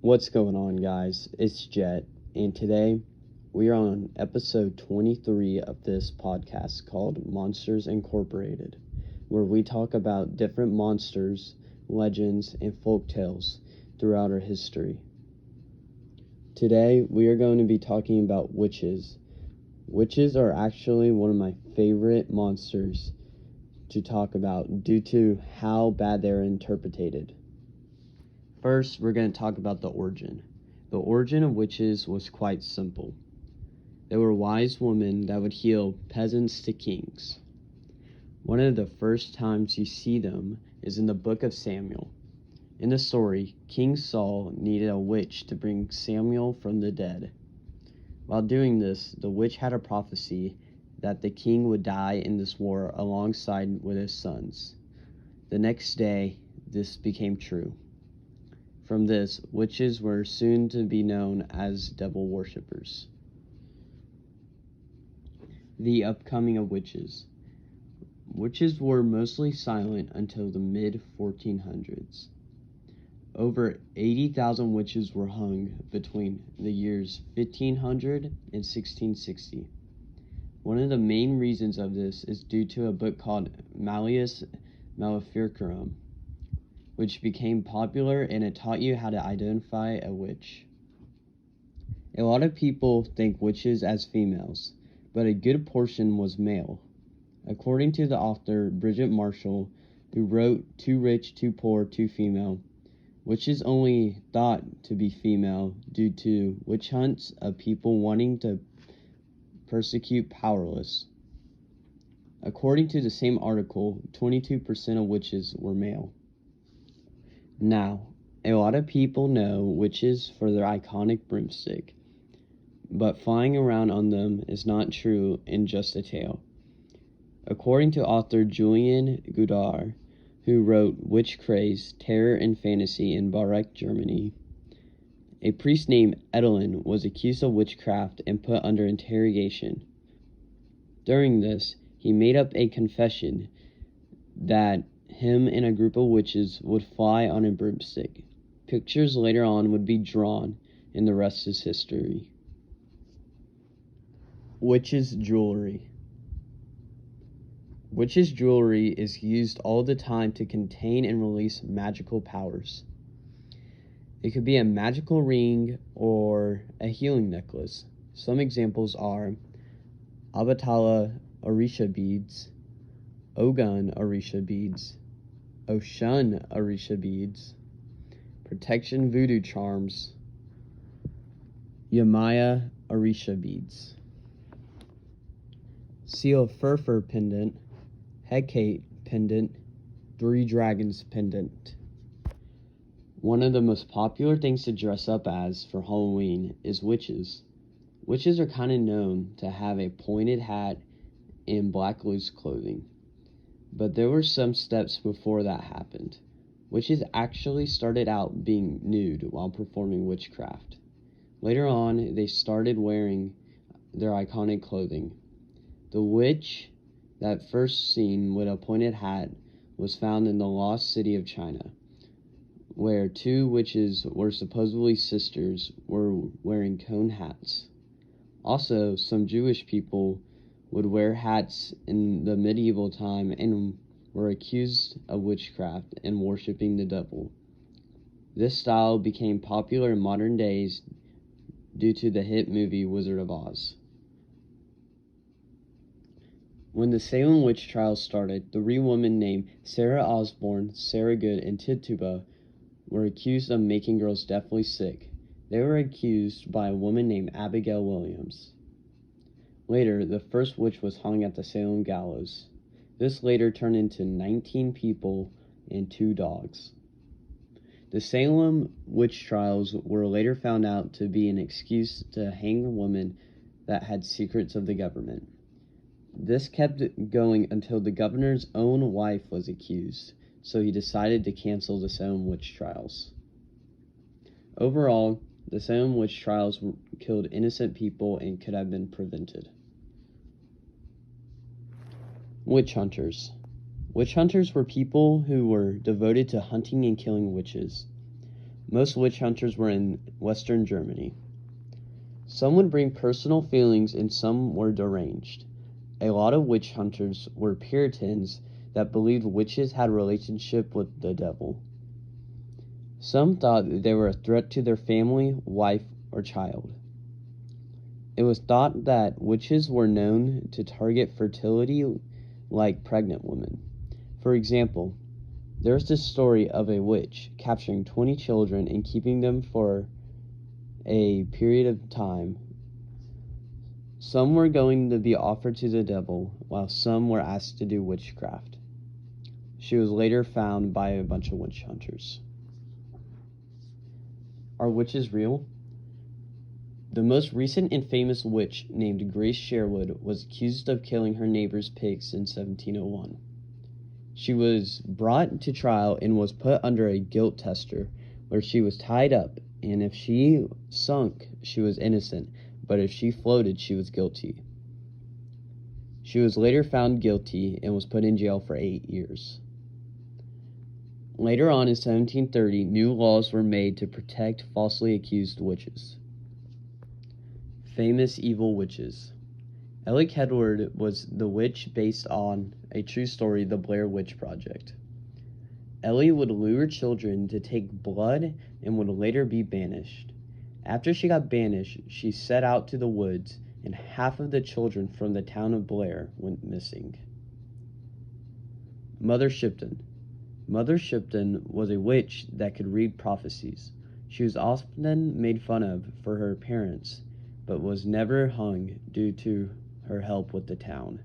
What's going on, guys? It's Jett, and today we are on episode 23 of this podcast called Monsters Incorporated, where we talk about different monsters, legends, and folk tales throughout our history. Today we are going to be talking about witches. Witches are actually one of my favorite monsters to talk about due to how bad they're interpreted. First, we're going to talk about the origin. The origin of witches was quite simple. They were wise women that would heal peasants to kings. One of the first times you see them is in the book of Samuel. In the story, King Saul needed a witch to bring Samuel from the dead. While doing this, the witch had a prophecy that the king would die in this war alongside with his sons. The next day, this became true. From this, witches were soon to be known as devil worshippers. The upcoming of witches. Witches were mostly silent until the mid-1400s. Over 80,000 witches were hung between the years 1500 and 1660. One of the main reasons of this is due to a book called Malleus Maleficarum, which became popular, and it taught you how to identify a witch. A lot of people think witches as females, but a good portion was male. According to the author Bridget Marshall, who wrote Too Rich, Too Poor, Too Female, witches only thought to be female due to witch hunts of people wanting to persecute powerless. According to the same article, 22% of witches were male. Now, a lot of people know witches for their iconic broomstick, but flying around on them is not true and just a tale. According to author Julian Goudard, who wrote Witch Craze, Terror and Fantasy in Bogard, Germany, a priest named Edelin was accused of witchcraft and put under interrogation. During this, he made up a confession that him and a group of witches would fly on a broomstick. Pictures later on would be drawn, and the rest is history. Witches' jewelry. Witches' jewelry is used all the time to contain and release magical powers. It could be a magical ring or a healing necklace. Some examples are Abatala Orisha beads, Ogun Orisha beads, Oshun Orisha beads, Protection voodoo charms, Yamaya Orisha beads, Seal Furfur pendant, Hecate pendant, Three Dragons pendant. One of the most popular things to dress up as for Halloween is witches. Witches are kind of known to have a pointed hat and black loose clothing. But there were some steps before that happened. Witches actually started out being nude while performing witchcraft. Later on, they started wearing their iconic clothing. The witch that first seen with a pointed hat was found in the lost city of China, where two witches were supposedly sisters were wearing cone hats. Also, some Jewish people would wear hats in the medieval time and were accused of witchcraft and worshiping the devil. This style became popular in modern days due to the hit movie Wizard of Oz. When the Salem witch trials started, 3 women named Sarah Osborne, Sarah Good, and Tituba were accused of making girls deathly sick. They were accused by a woman named Abigail Williams. Later, the first witch was hung at the Salem gallows. This later turned into 19 people and 2 dogs. The Salem witch trials were later found out to be an excuse to hang a woman that had secrets of the government. This kept going until the governor's own wife was accused, so he decided to cancel the Salem witch trials. Overall, the Salem witch trials killed innocent people and could have been prevented. Witch hunters. Witch hunters were people who were devoted to hunting and killing witches. Most witch hunters were in Western Germany. Some would bring personal feelings and some were deranged. A lot of witch hunters were Puritans that believed witches had a relationship with the devil. Some thought that they were a threat to their family, wife, or child. It was thought that witches were known to target fertility like pregnant women. For example, there's this story of a witch capturing 20 children and keeping them for a period of time. Some were going to be offered to the devil, while some were asked to do witchcraft. She was later found by a bunch of witch hunters. Are witches real? The most recent and famous witch, named Grace Sherwood, was accused of killing her neighbor's pigs in 1701. She was brought to trial and was put under a guilt tester, where she was tied up, and if she sunk, she was innocent, but if she floated, she was guilty. She was later found guilty and was put in jail for 8 years. Later on in 1730, new laws were made to protect falsely accused witches. Famous evil witches. Ellie Kedward was the witch based on a true story, the Blair Witch Project. Ellie would lure children to take blood and would later be banished. After she got banished, she set out to the woods, and half of the children from the town of Blair went missing. Mother Shipton. Mother Shipton was a witch that could read prophecies. She was often made fun of for her appearance, but was never hung due to her help with the town.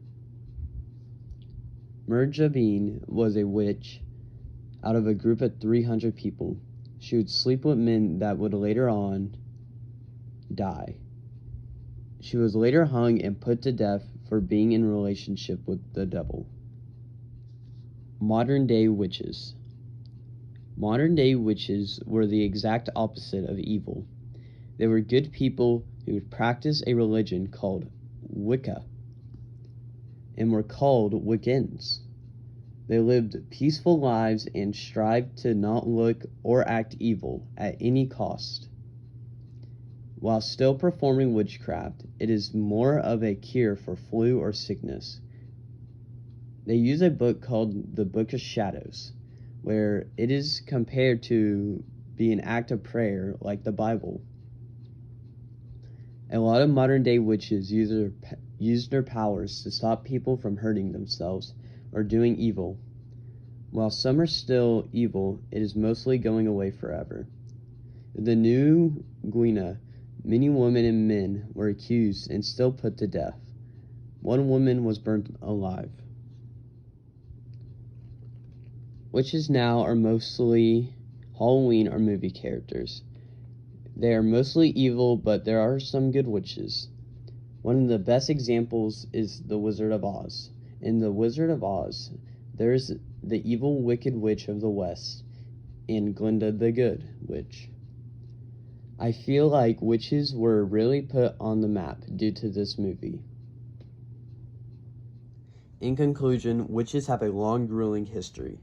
Murjabeen was a witch out of a group of 300 people. She would sleep with men that would later on die. She was later hung and put to death for being in relationship with the devil. Modern-day witches. Modern-day witches were the exact opposite of evil. They were good people who would practice a religion called Wicca and were called Wiccans. They lived peaceful lives and strived to not look or act evil at any cost. While still performing witchcraft, it is more of a cure for flu or sickness. They use a book called the Book of Shadows, where it is compared to be an act of prayer like the Bible. A lot of modern-day witches use their powers to stop people from hurting themselves or doing evil. While some are still evil, it is mostly going away forever. In the New Guinea, many women and men were accused and still put to death. One woman was burnt alive. Witches now are mostly Halloween or movie characters. They are mostly evil, but there are some good witches. One of the best examples is the Wizard of Oz. In the Wizard of Oz, there is the evil wicked witch of the West and Glinda the Good Witch. I feel like witches were really put on the map due to this movie. In conclusion, witches have a long, grueling history.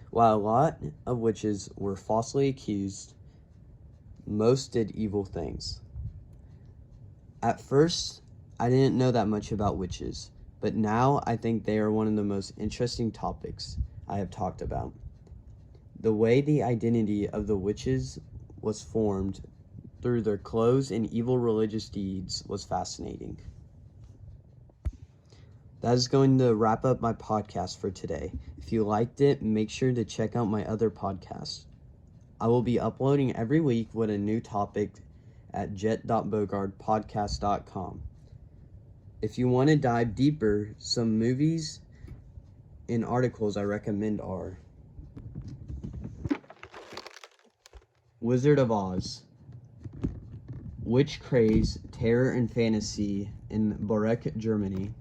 While a lot of witches were falsely accused, most did evil things. At first, I didn't know that much about witches, but now I think they are one of the most interesting topics I have talked about. The way the identity of the witches was formed through their clothes and evil religious deeds was fascinating. That is going to wrap up my podcast for today. If you liked it, make sure to check out my other podcasts. I will be uploading every week with a new topic at jett.bogardpodcast.com. If you want to dive deeper, some movies and articles I recommend are Wizard of Oz, Witch Craze, Terror and Fantasy in Borek, Germany,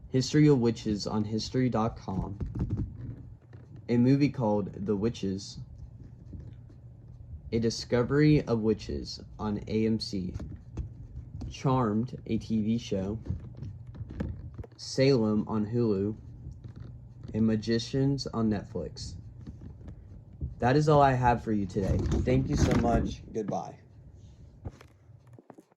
History of Witches on History.com, a movie called The Witches, A Discovery of Witches on AMC, Charmed, a TV show, Salem on Hulu, and Magicians on Netflix. That is all I have for you today. Thank you so much. Goodbye.